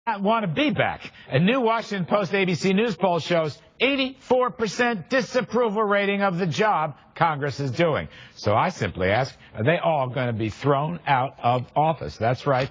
not want to be back. A new Washington Post ABC News poll shows 84% disapproval rating of the job Congress is doing. So I simply ask, are they all going to be thrown out of office? That's right.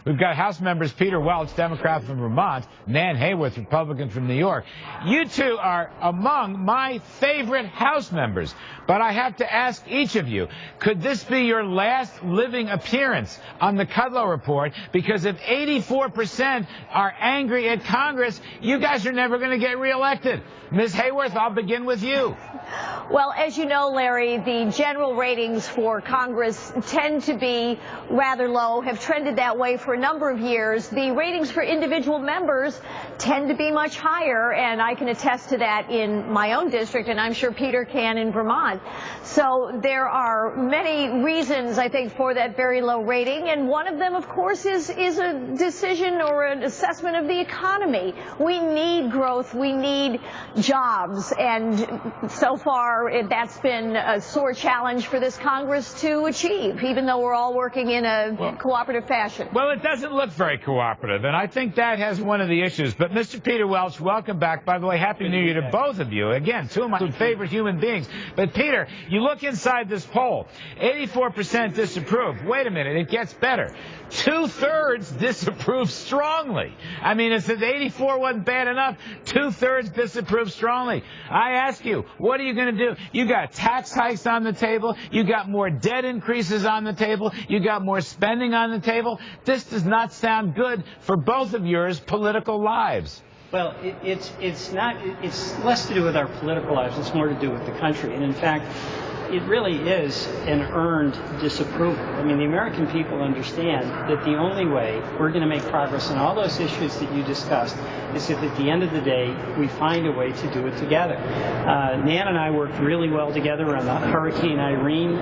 We've got House members Peter Welch, Democrat from Vermont, Nan Hayworth, Republican from New York. You two are among my favorite House members. But I have to ask each of you, could this be your last living appearance on the Kudlow Report? Because if 84% are angry at Congress, you guys are never going to get reelected. Ms. Hayworth, I'll begin with you. Well, as you know, Larry, the general ratings for Congress tend to be rather low, have trended that way for a number of years. The ratings for individual members tend to be much higher, and I can attest to that in my own district, and I'm sure Peter can in Vermont. So there are many reasons, I think, for that very low rating, and one of them, of course, is a decision or an assessment of the economy. We need growth. We need jobs, and so far that's been a sore challenge for this Congress to achieve, even though we're all working in a cooperative fashion. Well, it doesn't look very cooperative, and I think that has one of the issues. But Mr. Peter Welch, welcome back. By the way, Happy New Year to both of you. Again, two of my favorite human beings. But Peter, you look inside this poll, 84% disapprove. Wait a minute, it gets better. 2/3 disapprove strongly. I mean, it says 84 wasn't bad enough. 2/3 disapprove strongly. I ask you, what are you going to do? You got tax hikes on the table. You got more debt increases on the table. You got more spending on the table. This does not sound good for both of yours political lives. Well, it's less to do with our political lives. It's more to do with the country. And in fact, it really is an earned disapproval. I mean, the American people understand that the only way we're going to make progress on all those issues that you discussed is if at the end of the day we find a way to do it together. Nan and I worked really well together on the Hurricane Irene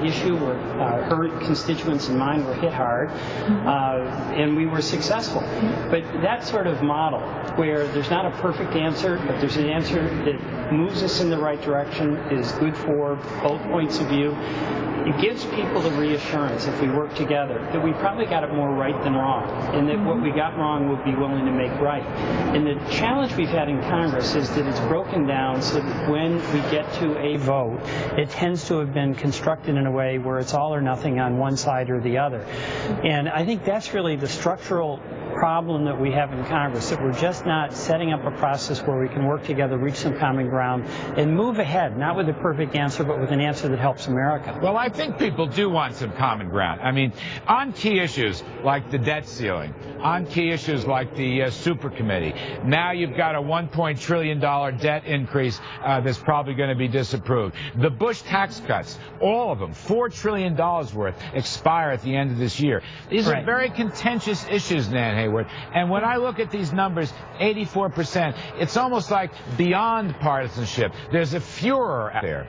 issue where her constituents and mine were hit hard, and we were successful. But that sort of model where there's not a perfect answer, but there's an answer that moves us in the right direction, is good for both points of view. It gives people the reassurance, if we work together, that we probably got it more right than wrong, and that what we got wrong we'll be willing to make right. And the challenge we've had in Congress is that it's broken down so that when we get to a vote, it tends to have been constructed in a way where it's all or nothing on one side or the other. And I think that's really the structural problem that we have in Congress, that we're just not setting up a process where we can work together, reach some common ground, and move ahead, not with a perfect answer, but with an answer that helps America. Well, I think people do want some common ground. I mean, on key issues like the debt ceiling, on key issues like the super committee, now you've got a $1 trillion debt increase that's probably going to be disapproved. The Bush tax cuts, all of them, $4 trillion worth, expire at the end of this year. These are very contentious issues, Nan Hayworth. And when I look at these numbers, 84%, it's almost like beyond partisanship. There's a furor out there.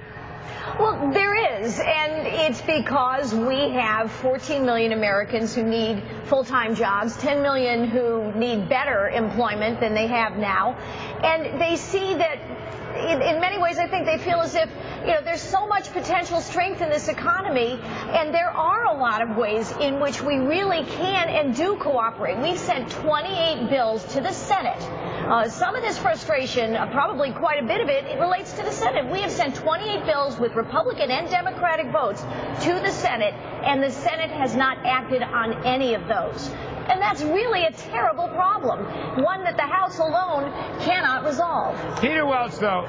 Well, there is, and it's because we have 14 million Americans who need full-time jobs, 10 million who need better employment than they have now, and they see that in many ways, I think they feel as if, there's so much potential strength in this economy, and there are a lot of ways in which we really can and do cooperate. We've sent 28 bills to the Senate. Some of this frustration, probably quite a bit of it, relates to the Senate. We have sent 28 bills with Republican and Democratic votes to the Senate, and the Senate has not acted on any of those. And that's really a terrible problem, one that the House alone cannot resolve. Peter Welch, though,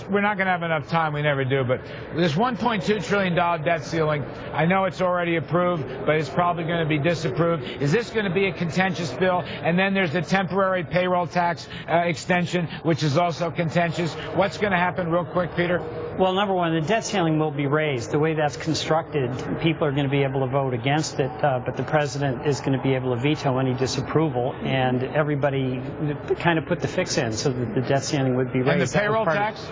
we're not going to have enough time, we never do, but this $1.2 trillion debt ceiling, I know it's already approved, but it's probably going to be disapproved. Is this going to be a contentious bill? And then there's the temporary payroll tax extension, which is also contentious. What's going to happen real quick, Peter? Well, number one, the debt ceiling will be raised. The way that's constructed, people are going to be able to vote against it, but the president is going to be able to veto any disapproval, and everybody kind of put the fix in so that the debt ceiling would be raised. And the payroll tax?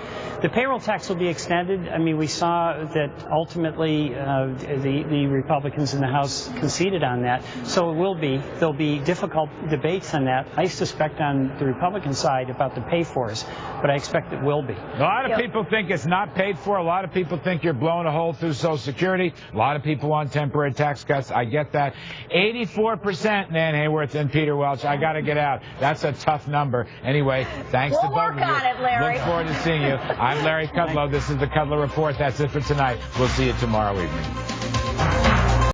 The payroll tax will be extended. I mean, we saw that ultimately the Republicans in the House conceded on that. So it will be. There'll be difficult debates on that. I suspect on the Republican side about the pay-fors, but I expect it will be. A lot of people think it's not paid for. A lot of people think you're blowing a hole through Social Security. A lot of people want temporary tax cuts. I get that. 84%, Nan Hayworth and Peter Welch. I got to get out. That's a tough number. Anyway, thanks to both of you. We'll work on it, Larry. Look forward to seeing you. I'm Larry Kudlow. This is the Kudlow Report. That's it for tonight. We'll see you tomorrow evening.